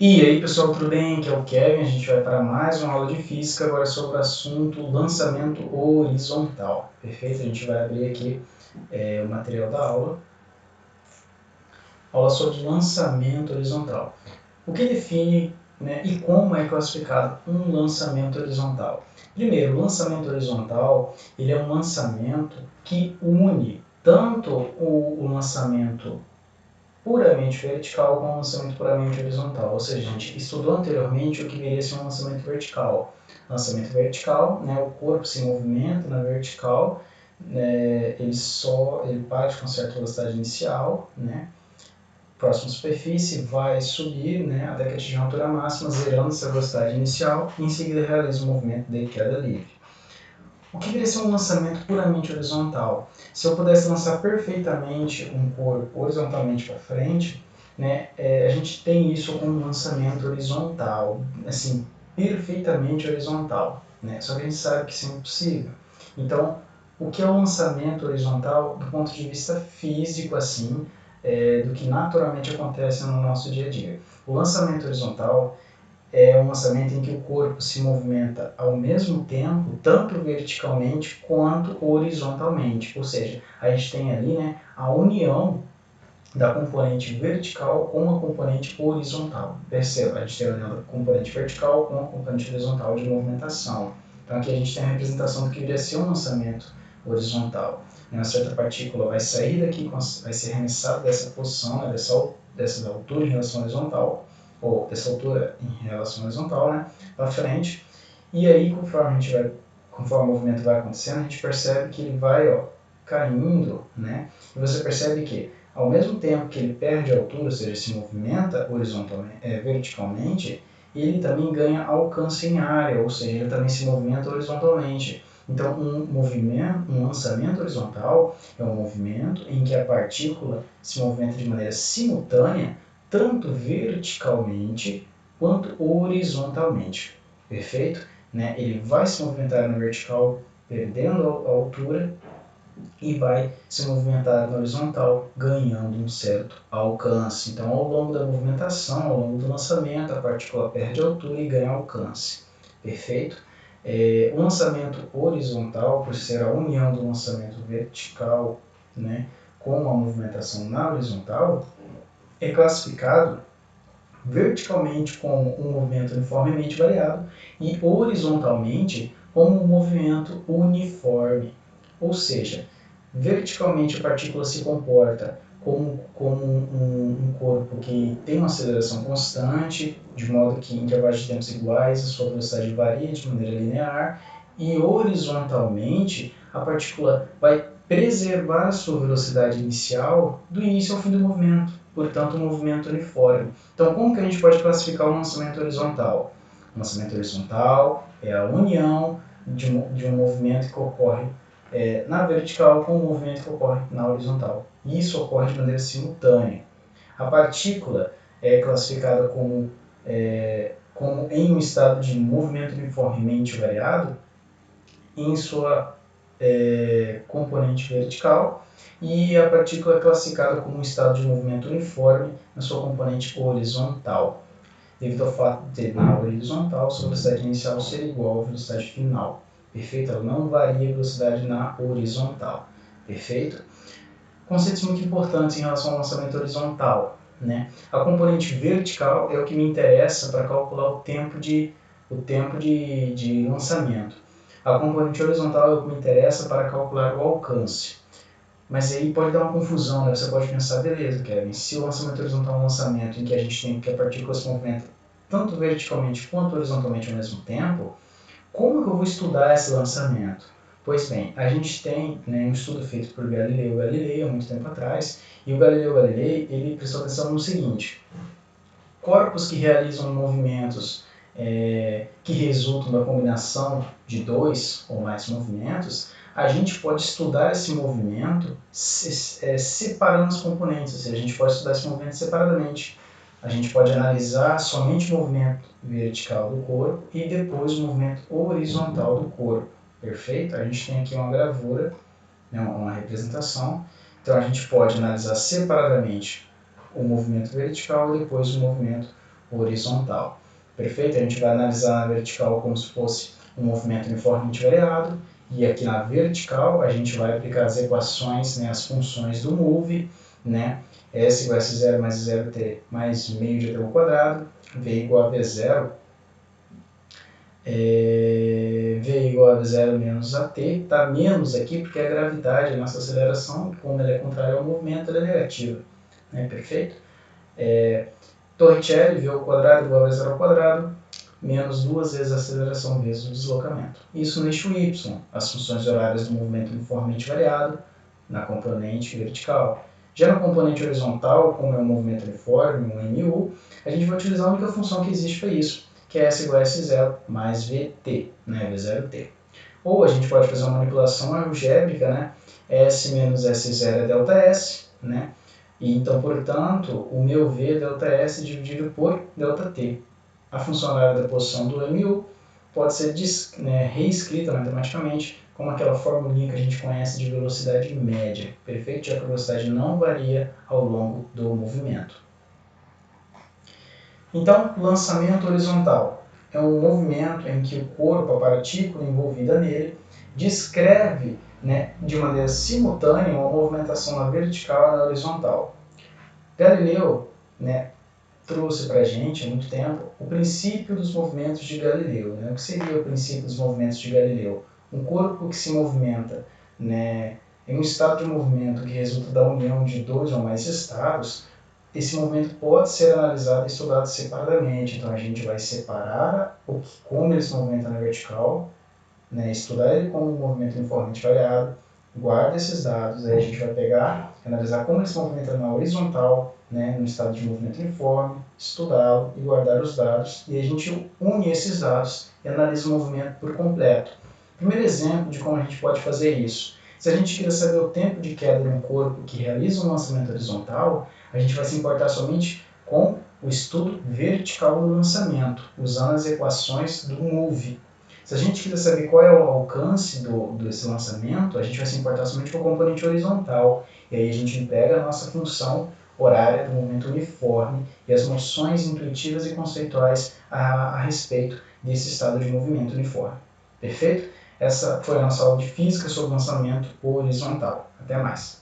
E aí pessoal, tudo bem? Aqui é o Kevin, a gente vai para mais uma aula de física, agora sobre o assunto lançamento horizontal, perfeito? A gente vai abrir aqui o material da aula sobre lançamento horizontal. O que define, né, e como é classificado um lançamento horizontal? Primeiro, o lançamento horizontal ele é um lançamento que une tanto o lançamento puramente vertical com um lançamento puramente horizontal. Ou seja, a gente estudou anteriormente o que viria a ser um lançamento vertical. Lançamento vertical, né, o corpo se movimenta na vertical, né, ele parte com certa velocidade inicial, né, próxima à superfície, vai subir, né, até que atingir a altura máxima, zerando essa velocidade inicial, e em seguida realiza o movimento de queda livre. O que viria a ser um lançamento puramente horizontal? Se eu pudesse lançar perfeitamente um corpo horizontalmente para frente, né, a gente tem isso como um lançamento horizontal, assim, perfeitamente horizontal, né? Só que a gente sabe que isso é impossível. Então, o que é o lançamento horizontal do ponto de vista físico, assim, do que naturalmente acontece no nosso dia a dia? O lançamento horizontal é um lançamento em que o corpo se movimenta ao mesmo tempo, tanto verticalmente quanto horizontalmente. Ou seja, a gente tem ali, né, a união da componente vertical com a componente horizontal. Perceba, a gente tem a união da componente vertical com a componente horizontal de movimentação. Então aqui a gente tem a representação do que viria a ser um lançamento horizontal. Uma certa partícula vai sair daqui, vai ser arremessada dessa posição, né, dessa altura em relação à horizontal, ou dessa altura em relação à horizontal, né, para frente. E aí, conforme o movimento vai acontecendo, a gente percebe que ele vai caindo, né, e você percebe que ao mesmo tempo que ele perde altura, ou seja, se movimenta horizontalmente, verticalmente, ele também ganha alcance em área, ou seja, ele também se movimenta horizontalmente. Então, um lançamento horizontal é um movimento em que a partícula se movimenta de maneira simultânea, tanto verticalmente quanto horizontalmente. Perfeito? Né? Ele vai se movimentar na vertical, perdendo a altura, e vai se movimentar na horizontal, ganhando um certo alcance. Então, ao longo da movimentação, ao longo do lançamento, a partícula perde altura e ganha alcance. Perfeito? O lançamento horizontal, por ser a união do lançamento vertical, né, com a movimentação na horizontal, é classificado verticalmente como um movimento uniformemente variado e horizontalmente como um movimento uniforme. Ou seja, verticalmente a partícula se comporta como um corpo que tem uma aceleração constante, de modo que em intervalos de tempos iguais a sua velocidade varia de maneira linear, e horizontalmente a partícula vai preservar a sua velocidade inicial do início ao fim do movimento, portanto um movimento uniforme. Então como que a gente pode classificar o lançamento horizontal? O lançamento horizontal é a união de um movimento que ocorre na vertical com o movimento que ocorre na horizontal. E isso ocorre de maneira simultânea. A partícula é classificada como em um estado de movimento uniformemente variado em sua componente vertical, e a partícula é classificada como um estado de movimento uniforme na sua componente horizontal, devido ao fato de, na horizontal, sua velocidade inicial ser igual à velocidade final. Perfeito? Ela não varia a velocidade na horizontal. Perfeito? Conceitos muito importantes em relação ao lançamento horizontal. Né? A componente vertical é o que me interessa para calcular o tempo de lançamento. A componente horizontal é o que me interessa para calcular o alcance. Mas aí pode dar uma confusão, né? Você pode pensar, beleza, Kevin, se o lançamento horizontal é um lançamento em que a gente tem que a partícula se movimenta tanto verticalmente quanto horizontalmente ao mesmo tempo, como que eu vou estudar esse lançamento? Pois bem, a gente tem, né, um estudo feito por Galileu Galilei há muito tempo atrás, e o Galileu Galilei ele prestou atenção no seguinte: corpos que realizam movimentos que resultam da combinação de dois ou mais movimentos, a gente pode estudar esse movimento separando as componentes, ou seja, a gente pode estudar esse movimento separadamente. A gente pode analisar somente o movimento vertical do corpo e depois o movimento horizontal do corpo. Perfeito? A gente tem aqui uma gravura, né, uma representação. Então a gente pode analisar separadamente o movimento vertical e depois o movimento horizontal. Perfeito? A gente vai analisar na vertical como se fosse um movimento uniformemente variado, e aqui na vertical a gente vai aplicar as equações, né, as funções do move, né, S igual a S0 mais 0t mais meio de t ao quadrado, V igual a V0, V igual a V0 menos AT, está menos aqui porque a gravidade, a nossa aceleração, como ela é contrária ao movimento, ela é negativa, né, perfeito? Torricelli, V ao quadrado igual a V0 ao quadrado, menos 2 vezes a aceleração vezes o deslocamento. Isso no eixo Y, as funções horárias do movimento uniformemente variado na componente vertical. Já na componente horizontal, como é um movimento uniforme, um MU, a gente vai utilizar a única função que existe para isso, que é S igual a S0 mais VT, né, V0T. Ou a gente pode fazer uma manipulação algébrica, né, S menos S0 é ΔS, né, e então, portanto, o meu V é ΔS dividido por ΔT. A função horária da posição do MU pode ser reescrita matematicamente como aquela formulinha que a gente conhece de velocidade média, perfeito? Já que a velocidade não varia ao longo do movimento. Então, lançamento horizontal é um movimento em que o corpo, a partícula envolvida nele, descreve, né, de maneira simultânea uma movimentação na vertical e na horizontal. Galileu, né, trouxe para a gente há muito tempo o princípio dos movimentos de Galileu. Né? O que seria o princípio dos movimentos de Galileu? Um corpo que se movimenta, né, em um estado de movimento que resulta da união de dois ou mais estados, esse movimento pode ser analisado e estudado separadamente. Então a gente vai separar como ele se movimenta na vertical, né, estudar ele como um movimento uniformemente variado, guarda esses dados, aí a gente vai pegar, analisar como ele se movimenta na horizontal, né, no estado de movimento uniforme, estudá-lo e guardar os dados, e a gente une esses dados e analisa o movimento por completo. Primeiro exemplo de como a gente pode fazer isso. Se a gente quiser saber o tempo de queda de um corpo que realiza um lançamento horizontal, a gente vai se importar somente com o estudo vertical do lançamento, usando as equações do MOVE. Se a gente quiser saber qual é o alcance desse lançamento, a gente vai se importar somente com o componente horizontal. E aí a gente pega a nossa função horária do movimento uniforme e as noções intuitivas e conceituais a respeito desse estado de movimento uniforme. Perfeito? Essa foi a nossa aula de física sobre lançamento horizontal. Até mais!